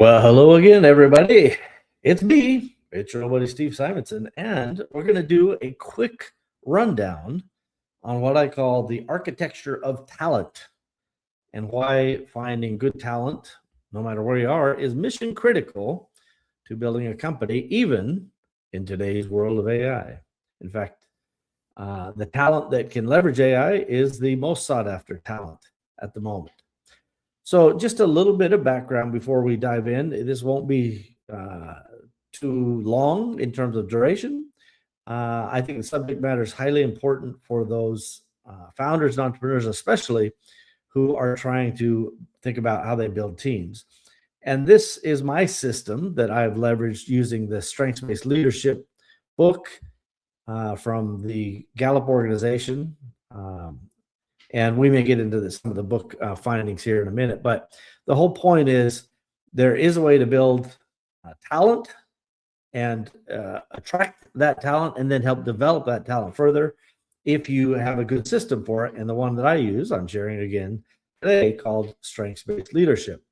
Well, hello again, everybody. It's me, it's your old buddy Steve Simonson, and we're going to do a quick rundown on what I call the architecture of talent and why finding good talent, no matter where you are, is mission critical to building a company, even in today's world of AI. In fact, the talent that can leverage AI is the most sought after talent at the moment. So, just a little bit of background before we dive in. This won't be too long in terms of duration. I think the subject matter is highly important for those founders and entrepreneurs, especially who are trying to think about how they build teams. And this is my system that I've leveraged using the strengths based leadership book from the Gallup organization. And we may get into some of the book findings here in a minute. But the whole point is there is a way to build talent and attract that talent and then help develop that talent further if you have a good system for it. And the one that I use, I'm sharing again today, called strengths-based leadership.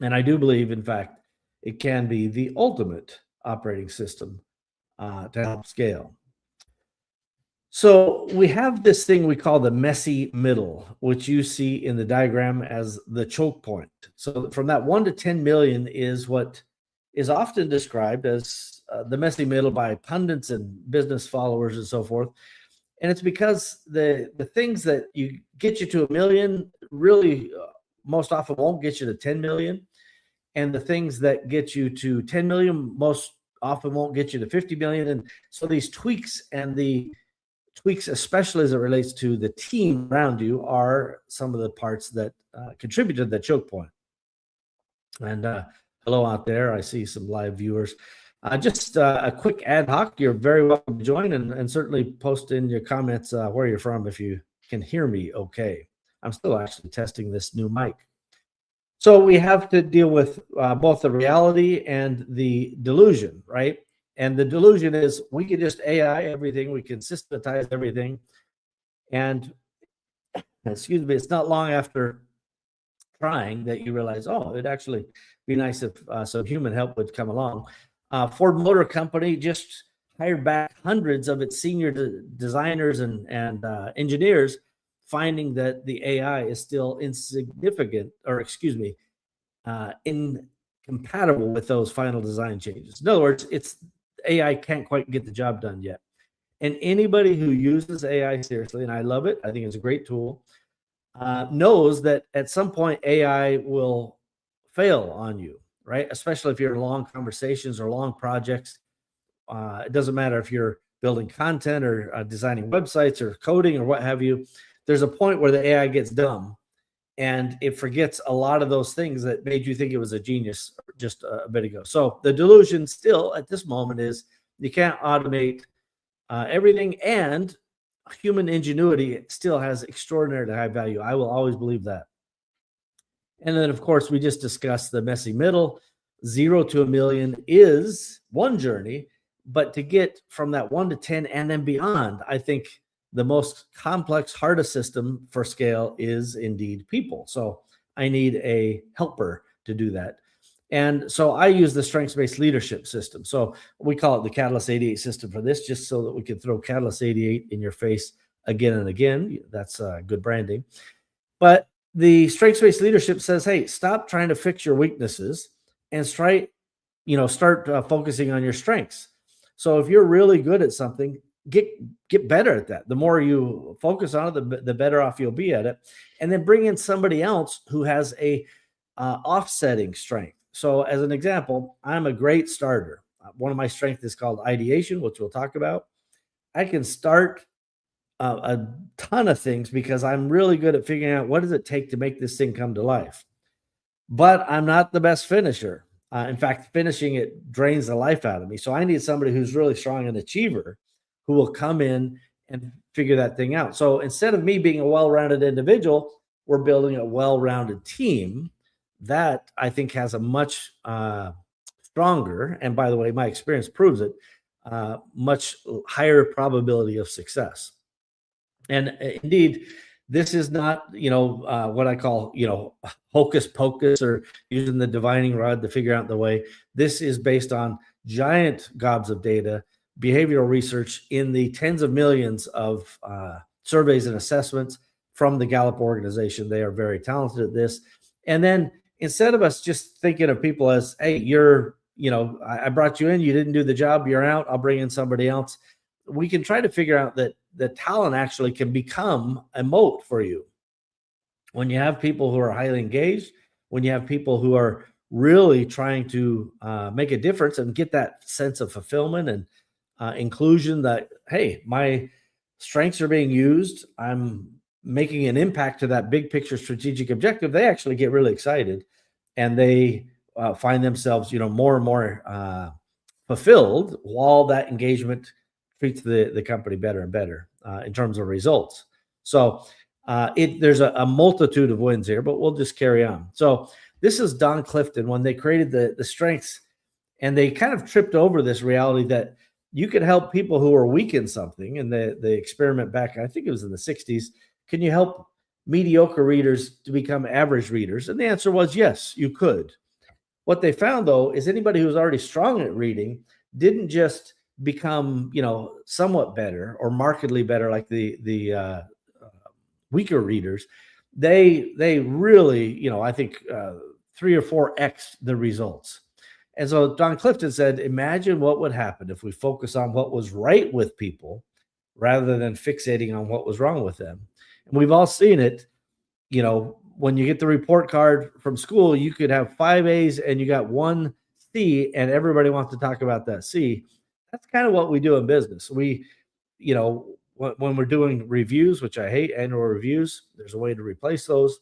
And I do believe, in fact, it can be the ultimate operating system to help scale. So we have this thing we call the messy middle, which you see in the diagram as the choke point. So from that 1 to 10 million is what is often described as the messy middle by pundits and business followers and so forth. And it's because the things that you get you to a million really most often won't get you to 10 million. And the things that get you to 10 million most often won't get you to 50 million. And so these tweaks, especially as it relates to the team around you, are some of the parts that contribute to the choke point. And hello out there. I see some live viewers. Just a quick ad hoc. You're very welcome to join and certainly post in your comments where you're from if you can hear me okay. I'm still actually testing this new mic. So we have to deal with both the reality and the delusion, right? And the delusion is we can just AI everything, we can systematize everything. And excuse me, it's not long after trying that you realize, oh, it'd actually be nice if some human help would come along. Ford Motor Company just hired back hundreds of its senior designers and engineers, finding that the AI is still insignificant, or excuse me, incompatible with those final design changes. In other words, AI can't quite get the job done yet. And anybody who uses AI seriously, and I love it, I think it's a great tool, knows that at some point AI will fail on you, right? Especially if you're in long conversations or long projects. It doesn't matter if you're building content or designing websites or coding or what have you. There's a point where the AI gets dumb and it forgets a lot of those things that made you think it was a genius just a bit ago. So the delusion still at this moment is you can't automate everything, and human ingenuity still has extraordinarily high value. I will always believe that. And then, of course, we just discussed the messy middle. 0 to a million is one journey, but to get from that 1 to 10 and then beyond, I think the most complex, hardest system for scale is indeed people. So I need a helper to do that. And so I use the strengths-based leadership system. So we call it the Catalyst 88 system for this, just so that we can throw Catalyst 88 in your face again and again. That's good branding. But the strengths-based leadership says, hey, stop trying to fix your weaknesses and start focusing on your strengths. So if you're really good at something, get better at that. The more you focus on it, the better off you'll be at it. And then bring in somebody else who has a offsetting strength. So as an example, I'm a great starter. One of my strengths is called ideation, which we'll talk about. I can start a ton of things because I'm really good at figuring out what does it take to make this thing come to life. But I'm not the best finisher. In fact, finishing it drains the life out of me. So I need somebody who's really strong, an achiever, who will come in and figure that thing out. So instead of me being a well-rounded individual, we're building a well-rounded team that I think has a much stronger, and by the way, my experience proves it, much higher probability of success. And indeed, This is not, what I call, hocus pocus or using the divining rod to figure out the way. This is based on giant gobs of data, behavioral research in the tens of millions of surveys and assessments from the Gallup organization. They are very talented at this. And then instead of us just thinking of people as, hey, I brought you in, you didn't do the job, you're out, I'll bring in somebody else. We can try to figure out that the talent actually can become a moat for you. When you have people who are highly engaged, when you have people who are really trying to make a difference and get that sense of fulfillment and inclusion that, hey, my strengths are being used, I'm making an impact to that big picture strategic objective, they actually get really excited and they find themselves, more and more fulfilled while that engagement treats the company better and better in terms of results. So there's a multitude of wins here, but we'll just carry on. So this is Don Clifton when they created the strengths, and they kind of tripped over this reality that you could help people who are weak in something. And the experiment back, I think it was in the 60s, can you help mediocre readers to become average readers? And the answer was yes, you could. What they found, though, is anybody who was already strong at reading didn't just become, somewhat better or markedly better like the weaker readers. They really, I think 3 or 4x the results. And so Don Clifton said, imagine what would happen if we focus on what was right with people rather than fixating on what was wrong with them. And we've all seen it, when you get the report card from school, you could have 5 A's and you got 1 C and everybody wants to talk about that C. That's kind of what we do in business. We, when we're doing reviews, which I hate annual reviews, there's a way to replace those.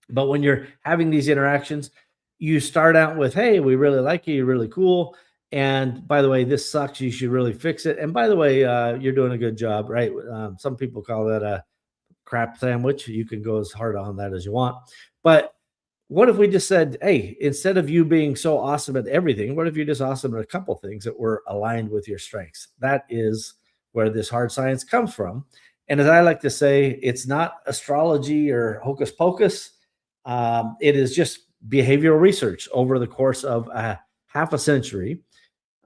But when you're having these interactions, you start out with, hey, we really like you, you're really cool. And by the way, this sucks, you should really fix it. And by the way, you're doing a good job, right? Some people call that a crap sandwich. You can go as hard on that as you want. But what if we just said, hey, instead of you being so awesome at everything, what if you're just awesome at a couple things that were aligned with your strengths? That is where this hard science comes from. And as I like to say, it's not astrology or hocus pocus. It is just behavioral research over the course of half a century.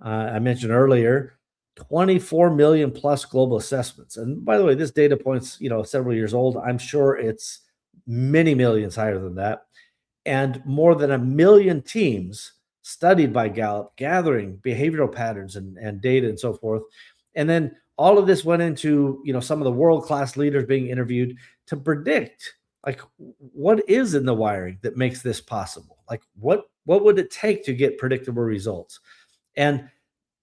I mentioned earlier, 24 million plus global assessments. And by the way, this data point's, several years old. I'm sure it's many millions higher than that. And more than 1 million teams studied by Gallup, gathering behavioral patterns and data and so forth. And then all of this went into, some of the world-class leaders being interviewed to predict, like, what is in the wiring that makes this possible? Like, what would it take to get predictable results? And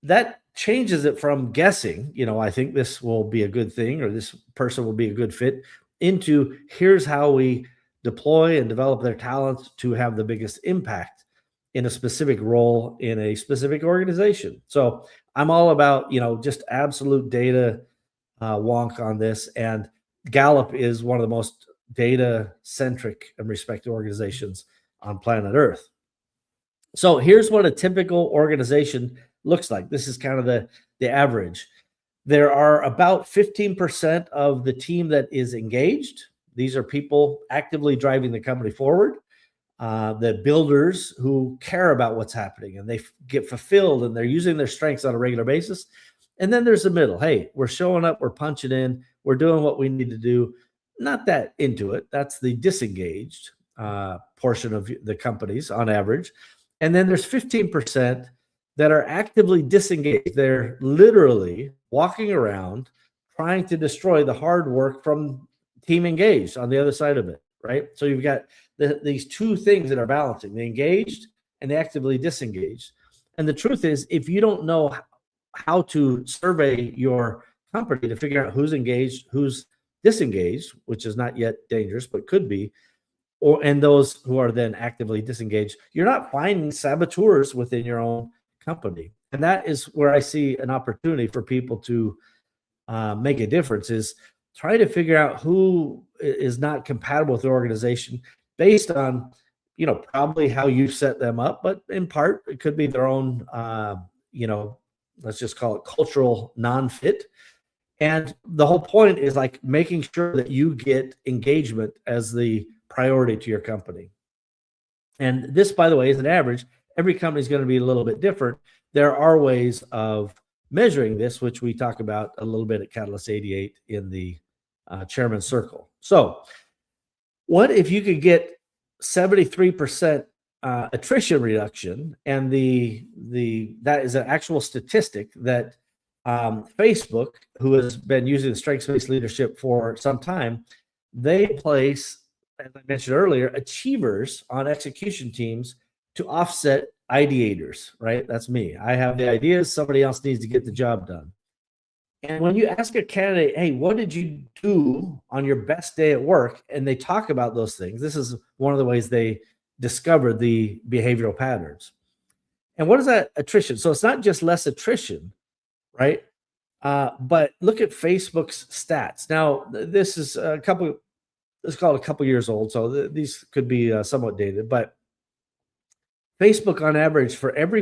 that changes it from guessing, I think this will be a good thing or this person will be a good fit, into here's how we deploy and develop their talents to have the biggest impact in a specific role in a specific organization. So I'm all about, just absolute data wonk on this. And Gallup is one of the most data-centric and respected organizations on planet Earth. So here's what a typical organization looks like. This is kind of the average. There are about 15% of the team that is engaged. These are people actively driving the company forward. The builders who care about what's happening and they get fulfilled and they're using their strengths on a regular basis. And then there's the middle. Hey, we're showing up, we're punching in, we're doing what we need to do. Not that into it. That's the disengaged portion of the companies on average. And then there's 15% that are actively disengaged. They're literally walking around trying to destroy the hard work from team engaged on the other side of it, right? So you've got these two things that are balancing, the engaged and the actively disengaged. And the truth is, if you don't know how to survey your company to figure out who's engaged, who's disengaged, which is not yet dangerous, but could be, and those who are then actively disengaged, you're not finding saboteurs within your own company. And that is where I see an opportunity for people to make a difference, is try to figure out who is not compatible with the organization based on, probably how you set them up, but in part, it could be their own, let's just call it cultural non-fit. And the whole point is like making sure that you get engagement as the priority to your company. And this, by the way, is an average. Every company is going to be a little bit different. There are ways of measuring this, which we talk about a little bit at Catalyst 88 in the Chairman's Circle. So what if you could get 73% attrition reduction, and that is an actual statistic that Facebook, who has been using the strengths-based leadership for some time, they place, as I mentioned earlier, achievers on execution teams to offset ideators, right? That's me. I have the ideas, somebody else needs to get the job done. And when you ask a candidate, hey, what did you do on your best day at work? And they talk about those things. This is one of the ways they discover the behavioral patterns. And what is that attrition? So it's not just less attrition, right? But look at Facebook's stats. Now, this is called a couple years old, so these could be somewhat dated. But Facebook, on average, for every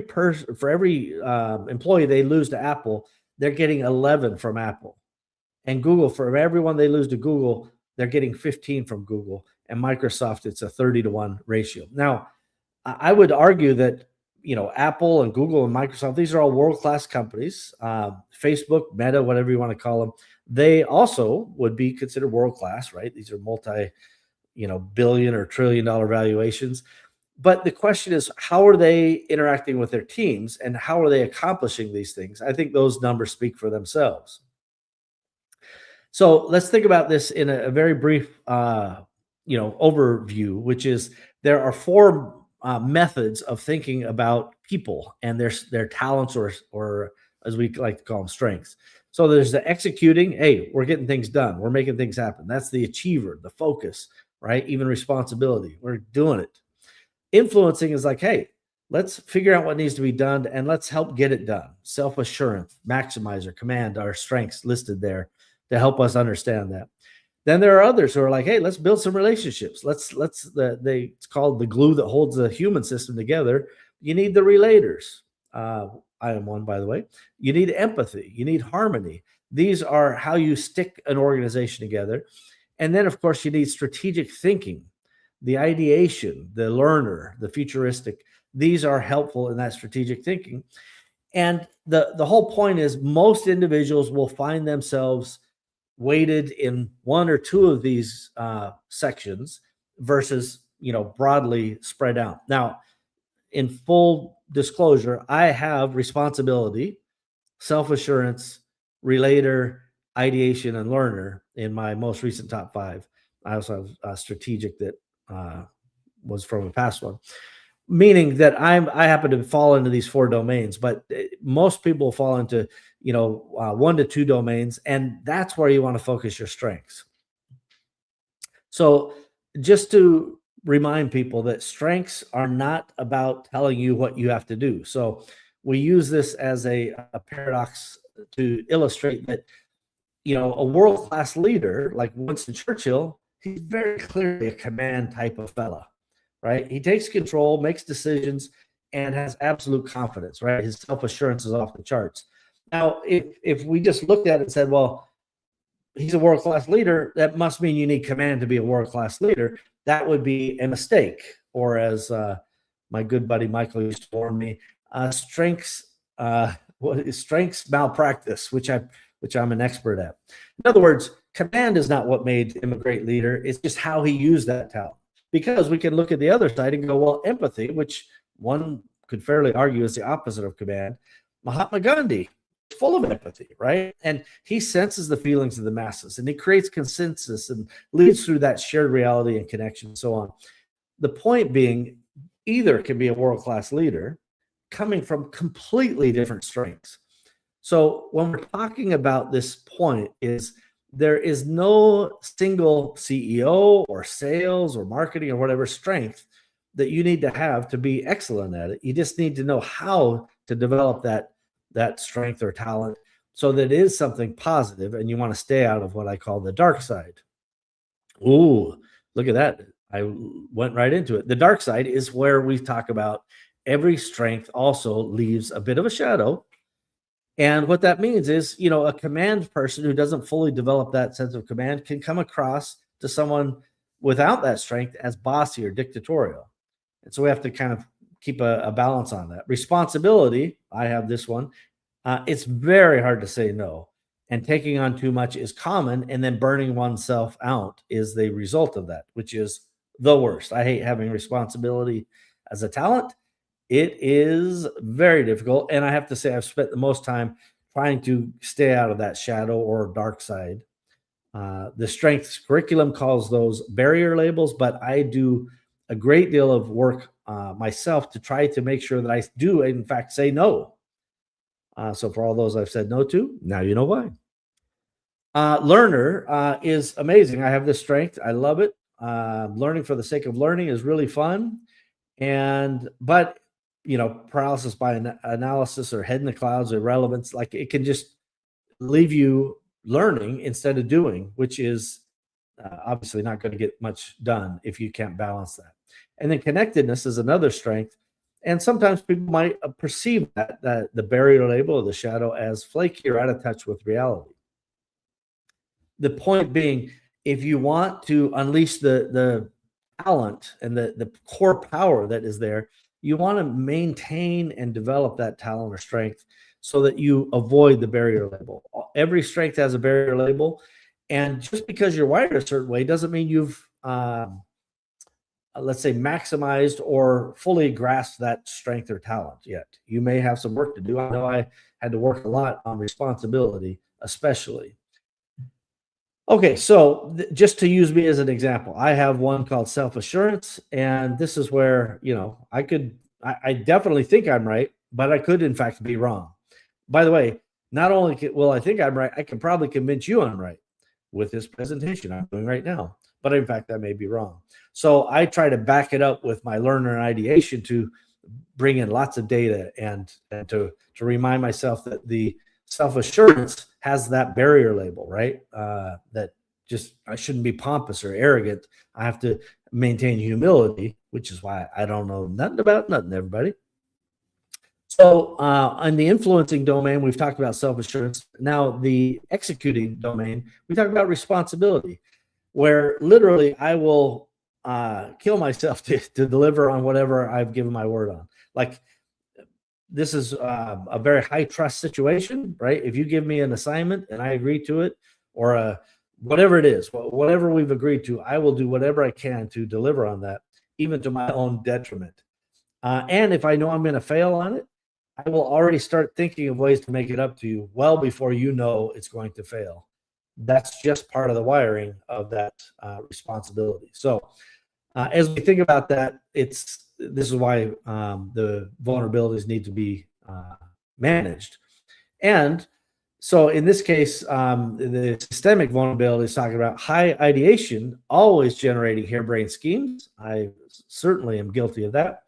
employee they lose to Apple, they're getting 11 from Apple. And Google, for everyone they lose to Google, they're getting 15 from Google. And Microsoft, it's a 30-to-1 ratio. Now, I would argue that, Apple and Google and Microsoft, these are all world-class companies. Facebook, Meta, whatever you want to call them, they also would be considered world-class, right? These are multi-billion or trillion-dollar valuations. But the question is, how are they interacting with their teams and how are they accomplishing these things? I think those numbers speak for themselves. So let's think about this in a very brief, overview, which is there are four methods of thinking about people and their talents or as we like to call them, strengths. So there's the executing. Hey, we're getting things done. We're making things happen. That's the achiever, the focus, right? Even responsibility. We're doing it. Influencing is like, hey, let's figure out what needs to be done and let's help get it done. Self-assurance, maximizer, command, our strengths listed there to help us understand that. Then there are others who are like, hey, let's build some relationships. It's called the glue that holds the human system together. You need the relators. I am one, by the way. You need empathy. You need harmony. These are how you stick an organization together. And then, of course, you need strategic thinking, the ideation, the learner, the futuristic. These are helpful in that strategic thinking. And the whole point is most individuals will find themselves weighted in one or two of these sections versus, broadly spread out. Now, in full disclosure, I have responsibility, self-assurance, relator, ideation, and learner in my most recent top 5. I also have a strategic that was from a past one, meaning that I happen to fall into these 4 domains, but most people fall into 1 to 2 domains, and that's where you want to focus your strengths. So just to remind people that strengths are not about telling you what you have to do. So we use this as a paradox to illustrate that a world-class leader like Winston Churchill, he's very clearly a command type of fella, right? He takes control, makes decisions, and has absolute confidence, right? His self-assurance is off the charts. Now, if we just looked at it and said, well, he's a world-class leader, that must mean you need command to be a world-class leader. That would be a mistake. Or as my good buddy Michael used to warn me, strengths malpractice, which I'm an expert at. In other words, command is not what made him a great leader. It's just how he used that talent. Because we can look at the other side and go, well, empathy, which one could fairly argue is the opposite of command. Mahatma Gandhi, full of empathy, right? And he senses the feelings of the masses and he creates consensus and leads through that shared reality and connection and so on. The point being, either can be a world-class leader coming from completely different strengths. So when we're talking about this point is there is no single CEO or sales or marketing or whatever strength that you need to have to be excellent at it. You just need to know how to develop that strength or talent so that it is something positive, and you want to stay out of what I call the dark side. Ooh, look at that. I went right into it. The dark side is where we talk about every strength also leaves a bit of a shadow, And what that means is, a command person who doesn't fully develop that sense of command can come across to someone without that strength as bossy or dictatorial. And so we have to kind of keep a balance on that. Responsibility, I have this one. It's very hard to say no. And taking on too much is common. And then burning oneself out is the result of that, which is the worst. I hate having responsibility as a talent. It is very difficult. And I have to say, I've spent the most time trying to stay out of that shadow or dark side. The strengths curriculum calls those barrier labels, but I do a great deal of work myself to try to make sure that I do, in fact, say no. So for all those I've said no to, now you know why. Learner is amazing. I have this strength. I love it. Learning for the sake of learning is really fun. But paralysis by analysis or head in the clouds, irrelevance, like it can just leave you learning instead of doing, which is obviously not going to get much done if you can't balance that. And then connectedness is another strength. And sometimes people might perceive that the barrier label or the shadow as flaky or out of touch with reality. The point being, if you want to unleash the talent and the core power that is there, you want to maintain and develop that talent or strength so that you avoid the barrier label. Every strength has a barrier label. And just because you're wired a certain way doesn't mean you've, let's say, maximized or fully grasped that strength or talent yet. You may have some work to do. I know I had to work a lot on responsibility, especially. Okay, so just to use me as an example, I have one called self-assurance, and this is where, I definitely think I'm right, but I could in fact be wrong. By the way, not only will I think I'm right, I can probably convince you I'm right with this presentation I'm doing right now, but in fact, I may be wrong. So I try to back it up with my learner and ideation to bring in lots of data and to remind myself that the self-assurance has that barrier label, right? That just, I shouldn't be pompous or arrogant. I have to maintain humility, which is why I don't know nothing about nothing, everybody. So on the influencing domain, we've talked about self-assurance. Now the executing domain, we talk about responsibility, where literally I will kill myself to deliver on whatever I've given my word on. Like, this is a very high trust situation, right? If you give me an assignment and I agree to it, or whatever it is, whatever we've agreed to, I will do whatever I can to deliver on that, even to my own detriment. And if I know I'm going to fail on it, I will already start thinking of ways to make it up to you well before you know it's going to fail. That's just part of the wiring of that responsibility. So as we think about that, this is why the vulnerabilities need to be managed. And so in this case, the systemic vulnerability is talking about high ideation, always generating harebrained schemes. I certainly am guilty of that.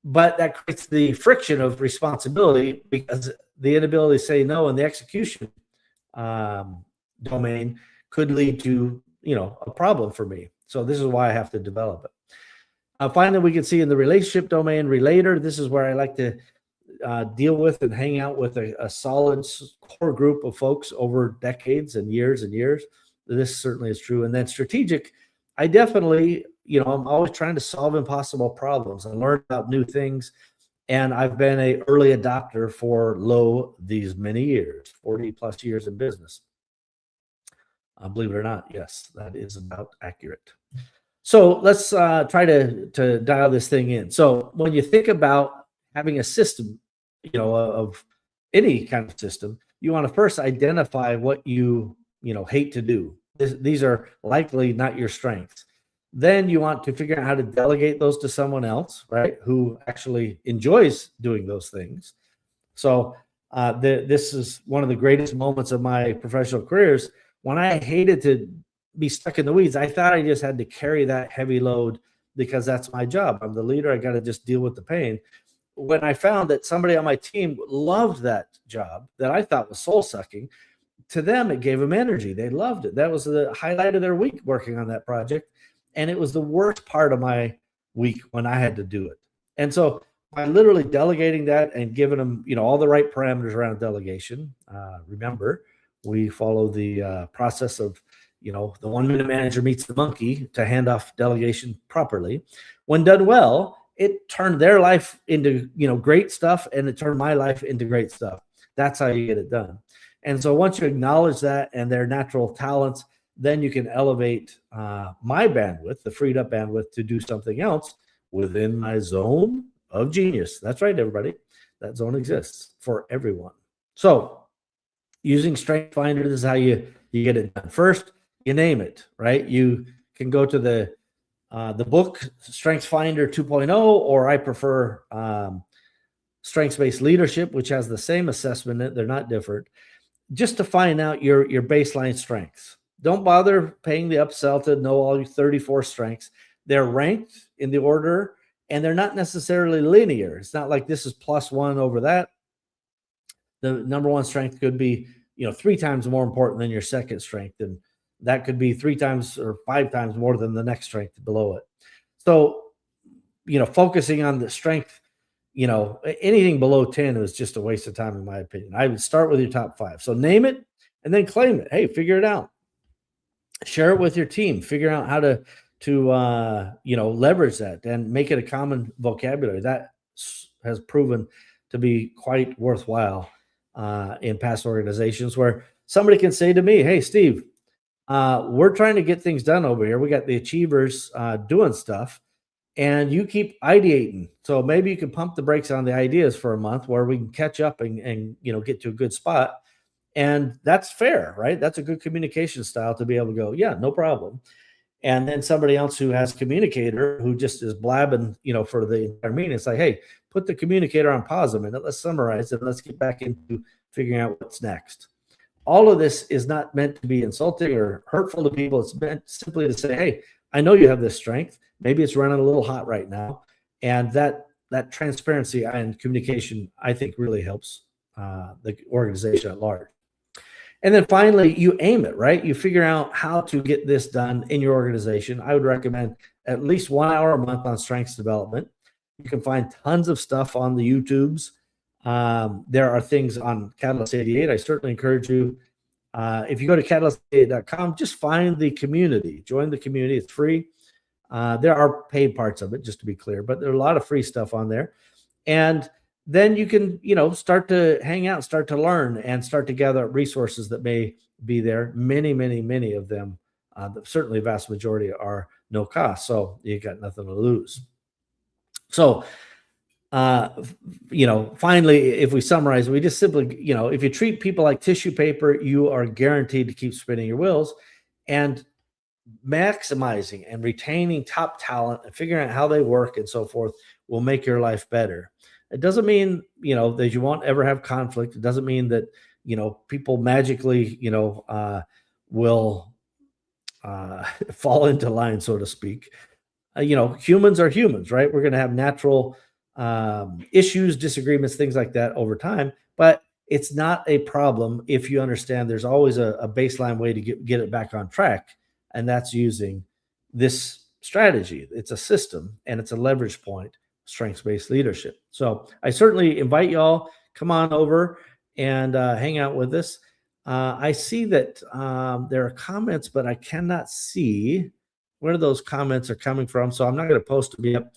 But that creates the friction of responsibility, because the inability to say no in the execution domain could lead to, a problem for me. So this is why I have to develop it. Finally, we can see in the relationship domain, relator. This is where I like to deal with and hang out with a solid core group of folks over decades and years and years. This certainly is true. And then strategic, I definitely, I'm always trying to solve impossible problems and learn about new things. And I've been an early adopter for these many years, 40 plus years in business. Believe it or not, yes, that is about accurate. So let's try to dial this thing in. So when you think about having a system, of any kind of system, you want to first identify what you hate to do. These are likely not your strengths. Then you want to figure out how to delegate those to someone else, right, who actually enjoys doing those things. So this is one of the greatest moments of my professional careers. When I hated to be stuck in the weeds, I thought I just had to carry that heavy load because that's my job. I'm the leader. I got to just deal with the pain. When I found that somebody on my team loved that job that I thought was soul sucking, to them, it gave them energy. They loved it. That was the highlight of their week, working on that project. And it was the worst part of my week when I had to do it. And so by literally delegating that and giving them, all the right parameters around delegation. Remember, we follow the process of, the 1-minute manager meets the monkey to hand off delegation properly. When done well, it turned their life into, great stuff, and it turned my life into great stuff. That's how you get it done. And so once you acknowledge that and their natural talents, then you can elevate my bandwidth, the freed up bandwidth, to do something else within my zone of genius. That's right, everybody. That zone exists for everyone. So using Strength Finder, this is how you get it done. First, you name it, right? You can go to the book Strength Finder 2.0, or I prefer Strengths-Based Leadership, which has the same assessment in it. They're not different. Just to find out your baseline strengths. Don't bother paying the upsell to know all your 34 strengths. They're ranked in the order, and they're not necessarily linear. It's not like this is +1 over that. The number one strength could be, 3 times more important than your second strength, and that could be 3 times or 5 times more than the next strength below it. So, focusing on the strength, anything below 10 is just a waste of time, in my opinion. I would start with your top 5. So name it and then claim it. Hey, figure it out. Share it with your team. Figure out how to leverage that and make it a common vocabulary. That has proven to be quite worthwhile in past organizations, where somebody can say to me, hey, Steve, we're trying to get things done over here. We got the achievers doing stuff, and you keep ideating. So maybe you can pump the brakes on the ideas for a month where we can catch up and get to a good spot. And that's fair, right? That's a good communication style to be able to go, yeah, no problem. And then somebody else who has communicator who just is blabbing, for the entire meeting, it's like, hey, put the communicator on pause a minute. Let's summarize it. Let's get back into figuring out what's next. All of this is not meant to be insulting or hurtful to people. It's meant simply to say, hey, I know you have this strength. Maybe it's running a little hot right now. And that transparency and communication, I think, really helps the organization at large. And then finally, you aim it, right? You figure out how to get this done in your organization. I would recommend at least 1 hour a month on strengths development. You can find tons of stuff on the YouTubes. There are things on Catalyst 88. I certainly encourage you, if you go to catalyst88.com, just find the community. Join the community. It's free. There are paid parts of it, just to be clear, but there are a lot of free stuff on there. And then you can, start to hang out, start to learn, and start to gather resources that may be there. Many, many, many of them, certainly a vast majority, are no cost. So you got nothing to lose. So, finally, if we summarize, we just simply, if you treat people like tissue paper, you are guaranteed to keep spinning your wheels. And maximizing and retaining top talent and figuring out how they work and so forth will make your life better. It doesn't mean, that you won't ever have conflict. It doesn't mean that, people magically, will fall into line, so to speak. Humans are humans, right? We're going to have natural issues, disagreements, things like that over time, but it's not a problem if you understand there's always a baseline way to get it back on track. And that's using this strategy. It's a system, and it's a leverage point, strengths-based leadership. So I certainly invite y'all, come on over and hang out with us. I see that there are comments, but I cannot see where those comments are coming from. So I'm not going to post them yet.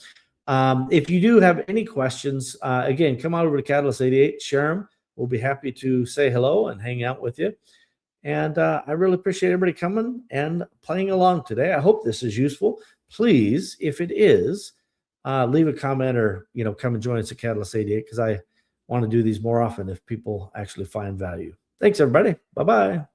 If you do have any questions, again, come on over to Catalyst 88, share them. We'll be happy to say hello and hang out with you. And I really appreciate everybody coming and playing along today. I hope this is useful. Please, if it is, leave a comment or, come and join us at Catalyst 88, because I want to do these more often if people actually find value. Thanks, everybody. Bye-bye.